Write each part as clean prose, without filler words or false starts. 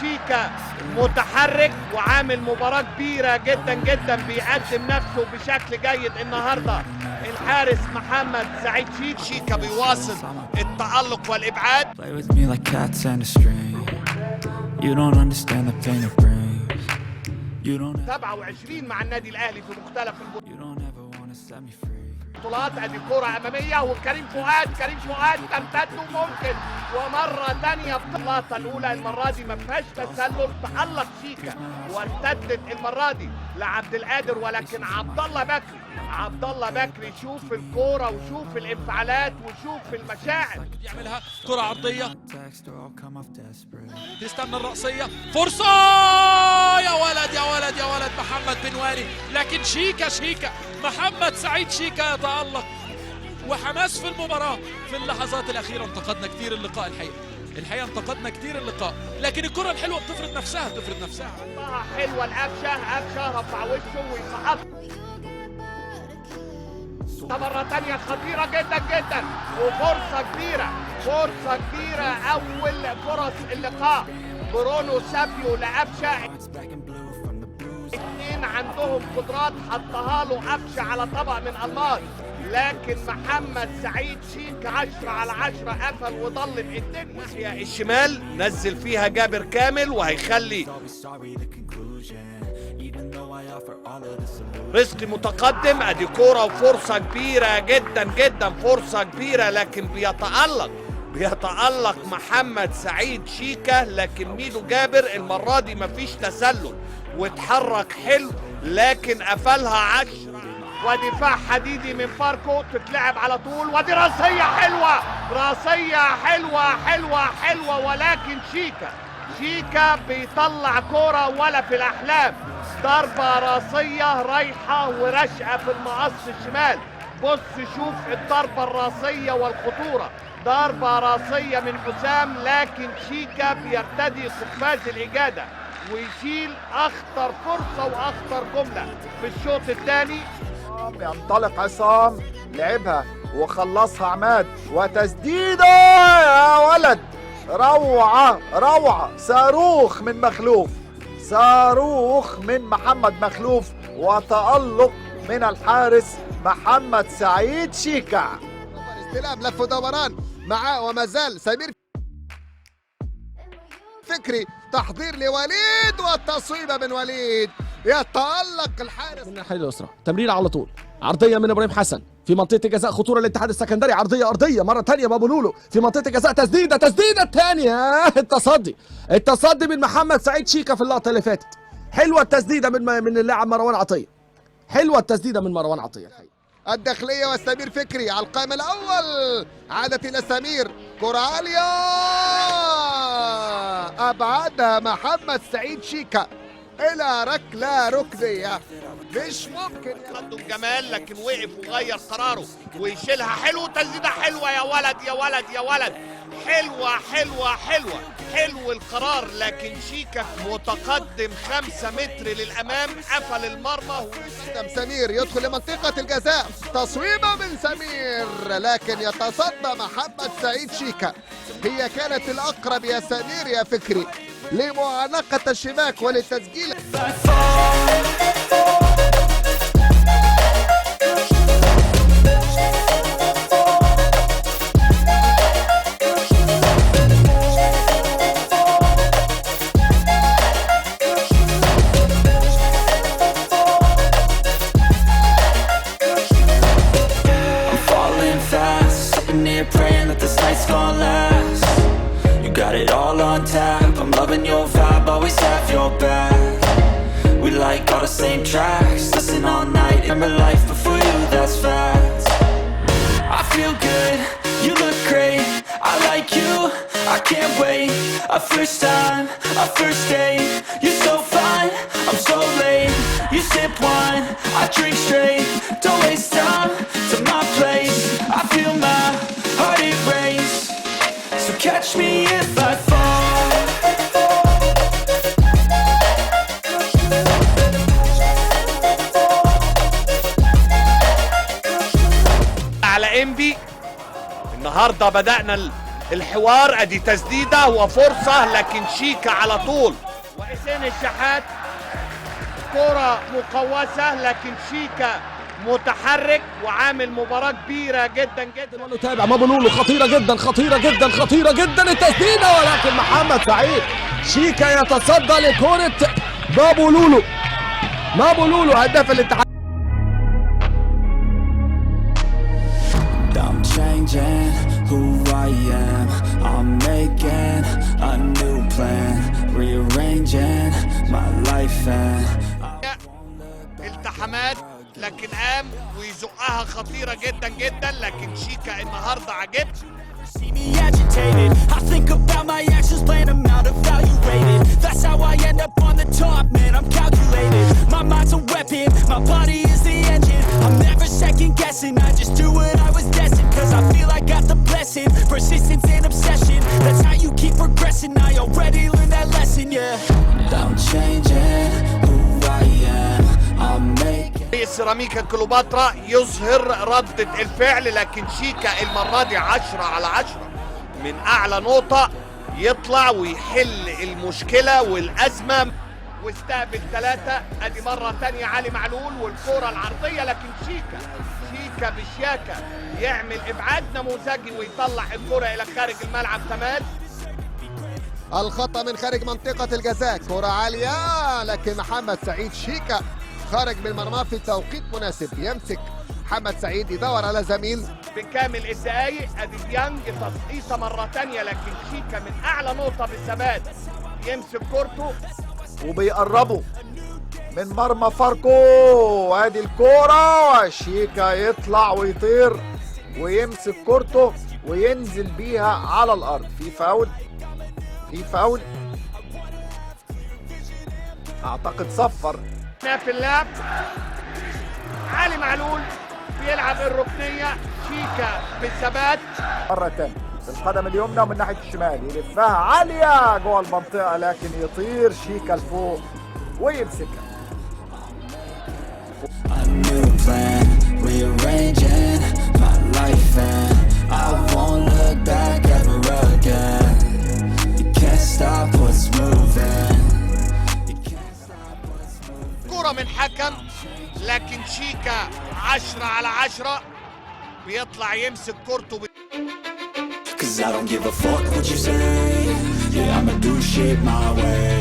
شيكا متحرك وعامل مباراة كبيرة جدا جدا، بيقدم نفسه بشكل جيد النهاردة الحارس محمد سعيد شيكا بيواصل التألق والإبعاد. 27 مع النادي الأهلي في مختلف البطولات. ادي كرة أمامية وكريم فؤاد تمتد وممكن ومرة ثانية اللقطة الأولى المرة دي ما فيهاش تسلل، تألق شيكا وارتدت المرة دي لعبد القادر، ولكن عبد الله بكري شوف الكورة وشوف الانفعالات وشوف المشاعر. يعملها كرة عرضية تستنى الرأسية، فرصة يا ولد محمد بنواري، لكن شيكا محمد سعيد شيكا يتألق وحماس في المباراة. في اللحظات الأخيرة انتقدنا كتير اللقاء، الحقيقة انتقدنا كتير اللقاء، لكن الكرة الحلوة بتفرض نفسها. حلوة القفشة رفع وشه ويصعد مرة تانية خطيرة جدا وفرصة كبيرة أول فرص اللقاء. برونو سابيو لقفشة، اتنين عندهم قدرات حطها له قفشة على طبق من الماس، لكن محمد سعيد شيكا 10 على 10 قفل وضلم الدنيا. الناحية الشمال نزل فيها جابر كامل وهيخلي رزقي متقدم. ادي كوره وفرصه كبيره جدا فرصه كبيره، لكن بيتألق محمد سعيد شيكا، لكن ميدو جابر المره دي مفيش تسلل واتحرك حلو، لكن قفلها 10. ودفاع حديدي من فاركو تتلعب على طول، ودي راسيه حلوه ولكن شيكا بيطلع كوره ولا في الاحلام. ضربة راسية رايحة ورشقة في المقص الشمال. بص شوف الضربة الراسية والخطورة، ضربة راسية من حسام، لكن شيكا بيرتدي قفاز الإجادة ويشيل أخطر فرصة وأخطر جملة في الشوط الثاني. ينطلق عصام، لعبها وخلصها عماد، وتسديدة يا ولد، روعة صاروخ من محمد مخلوف، وتألق من الحارس محمد سعيد شيكا. استلام لف ودوران معاه وما زال سمير فكري، تحضير لوليد والتصويبه من وليد، يتألق الحارس من الناحيه اليسرى، تمريره على طول، عرضيه من ابراهيم حسن في منطقه الجزاء، خطوره للاتحاد السكندري، عرضيه ارضيه مره ثانيه بابو لولو في منطقه الجزاء، تسديده الثانيه، التصدي من محمد سعيد شيكا في اللقطه اللي فاتت. حلوه التسديده من اللاعب مروان عطيه، الحقيقه. الداخليه وسمير فكري على القائم الاول، عادت الى سمير، كره عاليه ابعدها محمد سعيد شيكا الى ركله ركنيه، مش ممكن. قدم جمال لكن وقف وغير قراره ويشيلها حلو، تسديده حلوه يا ولد حلو القرار، لكن شيكا متقدم 5 متر للامام، قفل المرمى. سمير يدخل لمنطقه الجزاء، تصويبه من سمير، لكن يتصدى محمد سعيد شيكا. هي كانت الاقرب يا سمير يا فكري لمعانقه الشباك وللتسجيل. Praying that this night's gonna last. You got it all on tap, I'm loving your vibe, always have your back. We like all the same tracks, listen all night, remember life before you, that's facts. I feel good, you look great, I like you, I can't wait. A first time, a first date, you're so fine, I'm so late. You sip wine, I drink straight, don't waste time. يا انبي. النهارده بدأنا الحوار، ادي تسديدة وفرصة لكن شيكا على طول. وحسين الشحات كرة مقوسة لكن شيكا متحرك وعامل مباراة كبيرة جدا جدا. نتابع مابولولو، خطيرة جدا خطيرة جدا خطيرة جدا التسديدة، ولكن محمد سعيد شيكا يتصدى لكرة مابولولو. مابولولو هداف الاتحاد. I'm changing who I am. I'm making a new plan, rearranging my life and التحامات لكن قام ويزقها خطيرة جدا جدا، لكن شيكا النهارده عجبت. see me agitated. I think about my actions, plan them out, evaluated. That's how I end up on the top, man, I'm calculated. My mind's a weapon, my body is the engine. I'm never second guessing, I just do what I was destined. Cause I feel I got the blessing, persistence and obsession. That's how you keep progressing, I already learned that lesson, yeah. I'm changing who I am, I'm making سيراميكا كليوباترا يظهر ردة الفعل، لكن شيكا المرة دي 10/10 من أعلى نقطة يطلع ويحل المشكلة والأزمة واستقبل 3. أدي مرة تانية علي معلول والكرة العرضية، لكن شيكا بشياكة يعمل إبعاد نموذجي ويطلع الكرة إلى خارج الملعب. كمال الخطأ من خارج منطقة الجزاء، كرة عالية لكن محمد سعيد شيكا خرج من مرماه في توقيت مناسب. يمسك محمد سعيد يدور على زميل. بكامل الدقايق ادي ديانج تسقيطه مره تانية، لكن شيكا من اعلى نقطه بالثبات يمسك كورته وبيقربوا من مرمى فاركو. ادي الكرة وشيكا يطلع ويطير ويمسك كورته وينزل بيها على الارض. في فاول اعتقد صفر في اللعب. علي معلول بيلعب الركنيه، شيكا بالثبات مرة تانية بالقدم اليمنى ومن ناحية الشمال يلفها عالية جوه المنطقة، لكن يطير شيكا لفوق ويمسكها. a new plan, rearranging my life and I won't look back ever again. You can't stop what's moving. كرة من حكم، لكن شيكا 10/10 بيطلع يمسك كورته. Cause I don't give a fuck what you say. Yeah, I'ma do shit my way.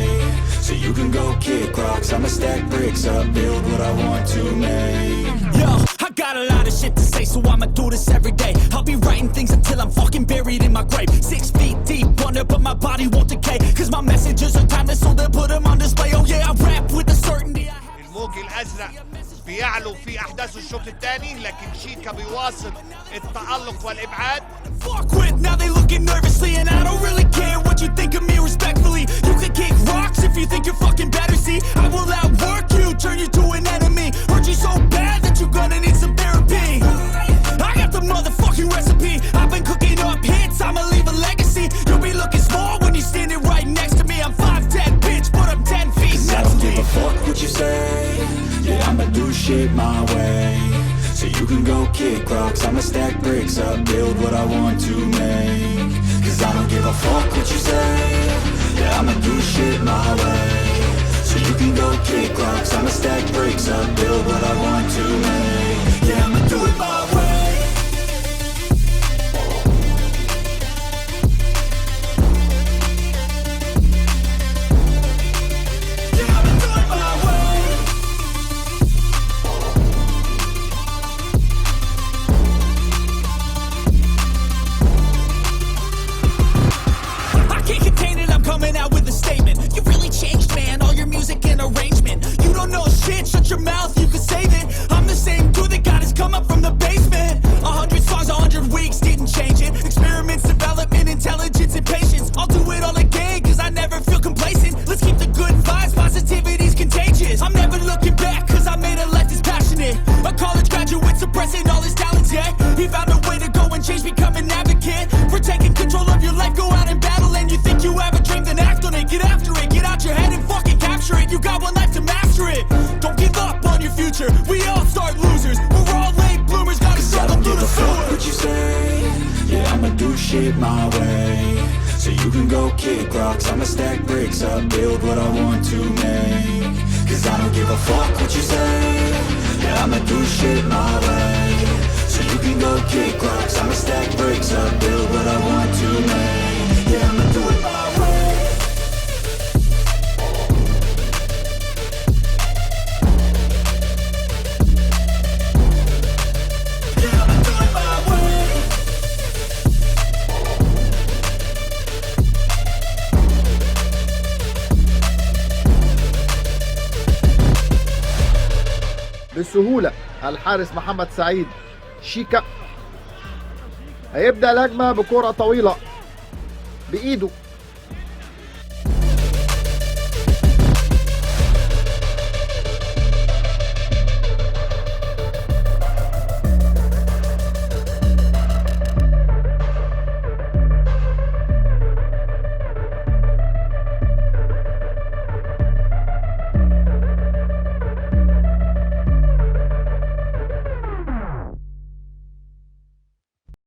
So you can go kick rocks, I'ma stack bricks up, build what I want to make. Yo, I got a lot of shit to say, so I'ma do this every day. I'll be writing things until I'm fucking buried in my grave. 6 feet deep under, but my body won't decay. Cause my messages are timeless, so they'll put them on display. Oh yeah, I rap with the certainty. الموج الازرق بيعلو في احداث الشوط الثاني، لكن شيكا بيواصل التألق والابعاد. Fuck with, now they looking nervously, and I don't really care what you think of me respectfully. You can kick rocks if you think you're fucking better, see. I will outwork you, turn you to an enemy. Hurt you so bad that you're gonna need some therapy. I got the motherfucking recipe. I've been cooking up hits, I'ma leave a legacy. You'll be looking small when you're standing right next to me. I'm 5'10", bitch, but I'm 10 feet next to me. I don't give a fuck what you say. Yeah, I'ma do shit my way. So you can go kick rocks, I'ma stack bricks up, build what I want to make. Cause I don't give a fuck what you say. Yeah, I'ma do shit my way. So you can go kick rocks, I'ma stack bricks up, build what I want to make. Yeah, I'ma do it my way. Shut your mouth, you can save it. I'm the same dude that got his come up from the basement. 100 songs, 100 weeks, didn't change it. Experiments, development, intelligence, and patience. I'll do it all again, cause I never feel complacent. Let's keep the good vibes, positivity's contagious. I'm never looking back, cause I made a life that's passionate. A college graduate suppressing all his talents, yeah. He found a way to go and change, become an advocate. For taking control of your life, go out and battle. And you think you have a dream, then act on it. Get after it, get out your head and fucking capture it. You got one life to master it. We all start losers, we're all late bloomers, gotta struggle through the sewer. shit my way. So you can go kick rocks, I'ma stack bricks up, build what I want to make. Cause I don't give a fuck what you say. Yeah, I'ma do shit my way. So you can go kick rocks, I'ma stack bricks up, build what I want to make. Yeah, I'ma do it my way. Yeah, I'ma do it my way. بسهولة الحارس محمد سعيد شيكا هيبدأ الهجمة بكرة طويلة بإيده